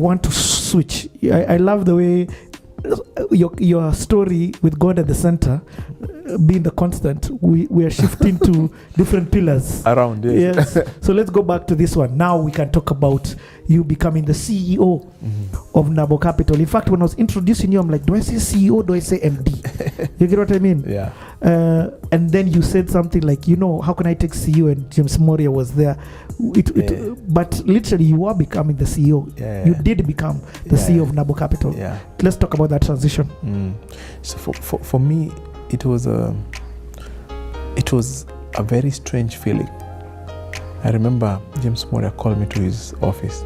want to switch. I love the way your story with God at the center being the constant. We are shifting to different pillars around. Yes. So let's go back to this one. Now we can talk about you becoming the CEO of Nabo Capital. In fact, when I was introducing you, I'm like, do I say CEO? Do I say MD? You get what I mean? Yeah. And then you said something like, how can I take CEO? And James Mworia was there. But literally, you are becoming the CEO. Yeah. You did become the CEO of Nabo Capital. Yeah. Let's talk about that transition. So for me, it was a very strange feeling. I remember James Mworia called me to his office,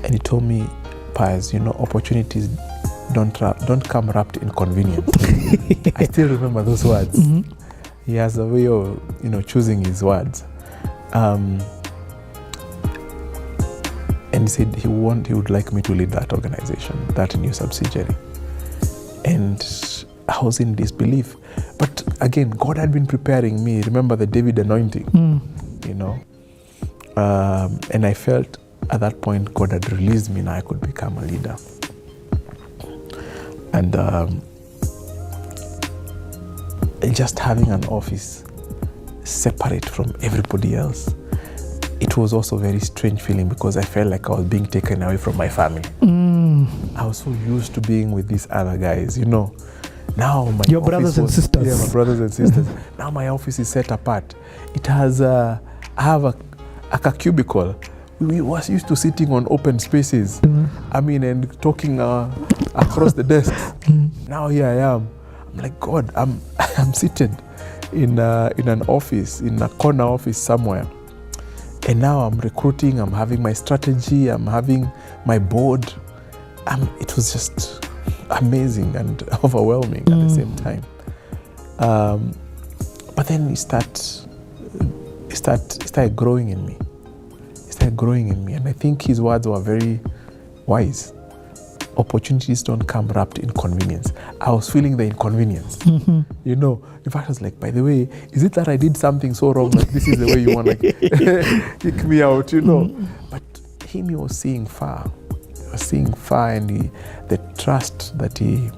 and he told me, Pius, opportunities don't come wrapped in convenience. I still remember those words. He has a way of choosing his words. And he said he would like me to lead that organization, that new subsidiary. And I was in disbelief. But again, God had been preparing me. Remember the David anointing, and I felt at that point God had released me. Now I could become a leader. And just having an office separate from everybody else, it was also a very strange feeling because I felt like I was being taken away from my family. I was so used to being with these other guys, Now your brothers and sisters. Yeah, my brothers and sisters. Now my office is set apart. It has I have a cubicle. We was used to sitting on open spaces. And talking across the desks. Now here I am. I'm like, God, I'm seated in an office, in a corner office somewhere. And now I'm recruiting, I'm having my strategy, I'm having my board. It was just amazing and overwhelming at the same time. But then it started growing in me. And I think his words were very wise. Opportunities don't come wrapped in convenience. I was feeling the inconvenience. In fact, I was like, by the way, is it that I did something so wrong that this is the way you want to kick me out, But he was seeing far. He was seeing far, and the trust that he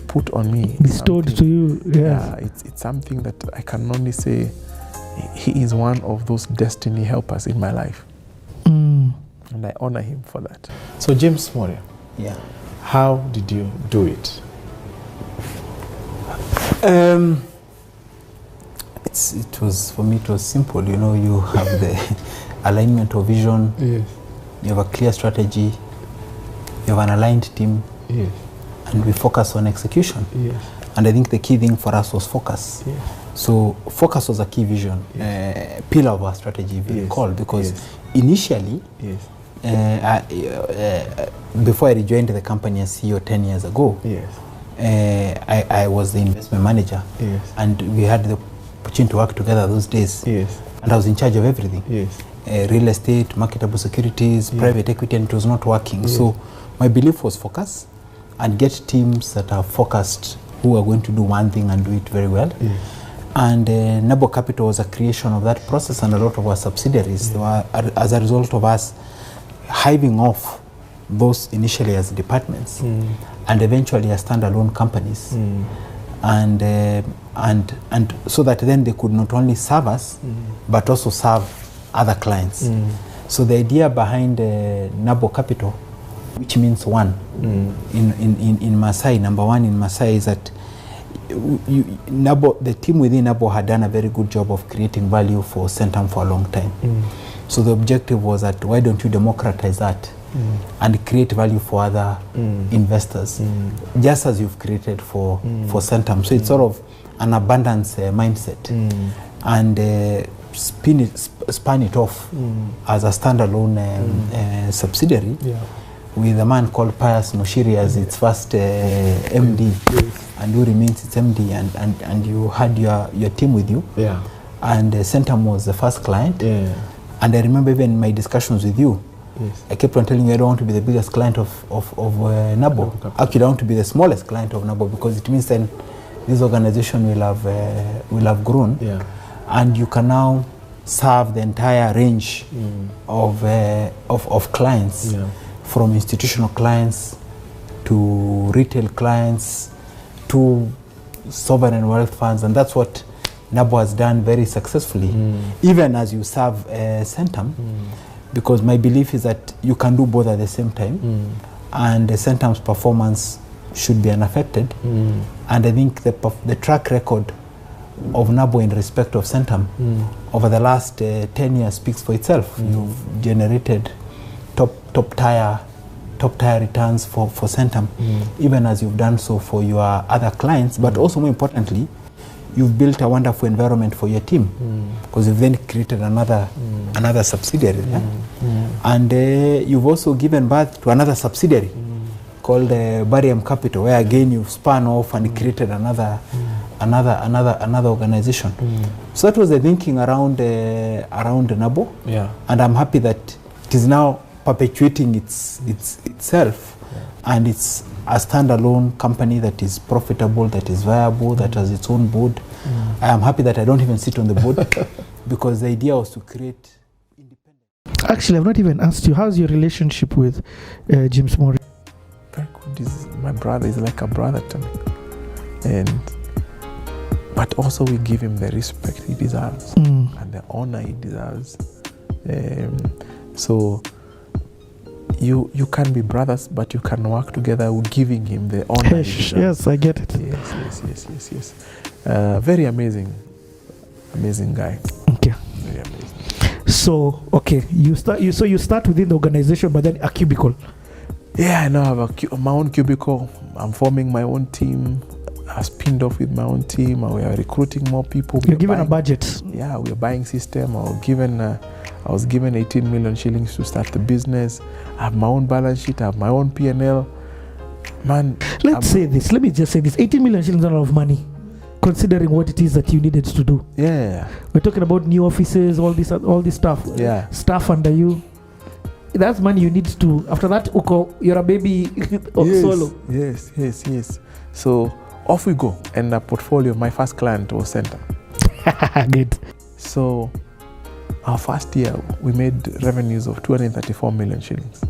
put on me. Bestowed to you, yeah. It's something that I can only say he is one of those destiny helpers in my life. And I honor him for that. So James Mworia, how did you do it? It was simple. You have the alignment of vision. Yes. You have a clear strategy. You have an aligned team. Yes. And we focus on execution. Yes. And I think the key thing for us was focus. Yes. So focus was a key vision, pillar of our strategy, if you recall, because initially, before I rejoined the company as CEO 10 years ago, I was the investment manager, and we had the opportunity to work together those days, and I was in charge of everything, real estate, marketable securities, private equity, and it was not working. So my belief was focus and get teams that are focused, who are going to do one thing and do it very well. And Nabo Capital was a creation of that process, and a lot of our subsidiaries were as a result of us hiving off those initially as departments and eventually as standalone companies, and so that then they could not only serve us but also serve other clients. So the idea behind Nabo Capital, which means one in Maasai, number one in Maasai, is that the team within Nabo had done a very good job of creating value for Centum for a long time. So the objective was that why don't you democratize that and create value for other investors, just as you've created for Centum. So it's sort of an abundance mindset, and span it off as a standalone subsidiary with a man called Pius as its first MD, and who remains its MD, and you had your team with you, and Centum was the first client, and I remember even in my discussions with you, I kept on telling you I don't want to be the biggest client of Nabo. Actually, I want to be the smallest client of Nabo, because it means then this organization will have grown, and you can now serve the entire range of clients, from institutional clients to retail clients to sovereign wealth funds, and that's what Nabo has done very successfully, even as you serve Centum, because my belief is that you can do both at the same time, and the Centum's performance should be unaffected. And I think the track record of Nabo in respect of Centum over the last 10 years speaks for itself. You've generated top tier returns for Centum, even as you've done so for your other clients, but also more importantly, you've built a wonderful environment for your team, because you've then created another subsidiary, and you've also given birth to another subsidiary called Nabo Capital, where again you've spun off and created another organization. So that was the thinking around Nabo, and I'm happy that it is now perpetuating itself, and it's a standalone company that is profitable, that is viable, that has its own board. I am happy that I don't even sit on the board because the idea was to create independence. Actually, I've not even asked you, how's your relationship with James Mworia? Very good. My brother is like a brother to me, but also we give him the respect he deserves and the honor he deserves. So you can be brothers, but you can work together with giving him the honor. Yes, I get it. Yes. Very amazing guy. Okay. Very amazing. So, okay, you start within the organization, but then a cubicle. Yeah, I now have my own cubicle. I'm forming my own team. I spinned off with my own team. We are recruiting more people. You're given a budget. Yeah, we are buying system. I was given 18 million shillings to start the business. I have my own balance sheet. I have my own P&L. Man, let me just say this. 18 million shillings is a lot of money, considering what it is that you needed to do. Yeah. We're talking about new offices, all this stuff. Yeah. Staff under you. That's money you need to. After that, you're a baby solo. Yes. So off we go. And the portfolio, my first client was Centum. Good. So our first year, we made revenues of 234 million shillings.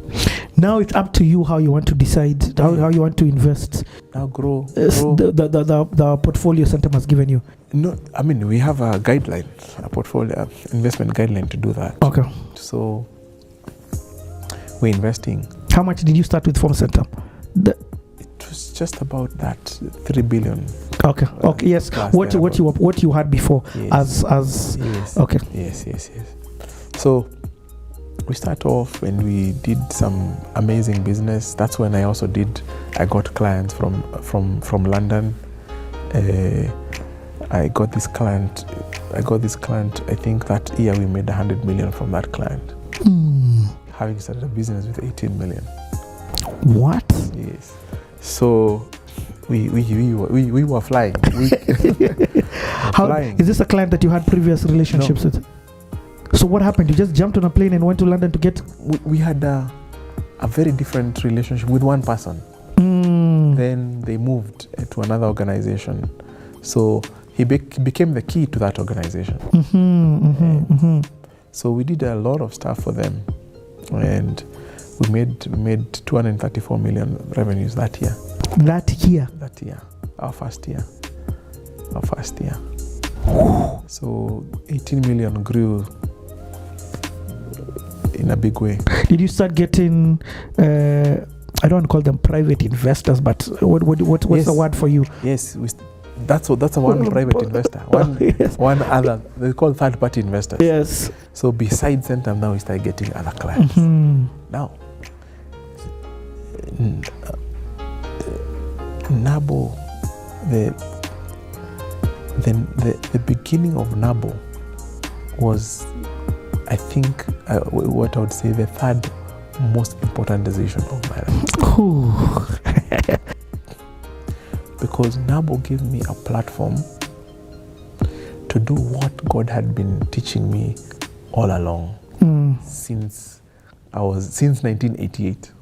Now it's up to you how you want to decide, how you want to invest. Now grow. The portfolio Centum has given you. No, I mean, we have a guideline, a portfolio investment guideline to do that. Okay. So we're investing. How much did you start with from Centum? It was just about that 3 billion. Okay. Yes. What you had before? Yes. Yes. Okay. Yes. So we start off and we did some amazing business. That's when I got clients from London. I got this client. I think that year we made 100 million from that client. Having started a business with 18 million. What? Yes. So we were flying. Is this a client that you had previous relationships with? So what happened? You just jumped on a plane and went to London to get... We had a very different relationship with one person. Then they moved to another organization. So he became the key to that organization. So we did a lot of stuff for them. And we made 234 million revenues that year. That year? That year. Our first year. So 18 million grew in a big way. Did you start getting, I don't want to call them private investors, but what's the word for you? Yes, that's a one private investor. One other, they call third-party investors. Yes. So besides Centum, now we start getting other clients. Now, Nabo, the beginning of Nabo was, I think, what I would say, the third most important decision of my life. Because Nabo gave me a platform to do what God had been teaching me all along since 1988.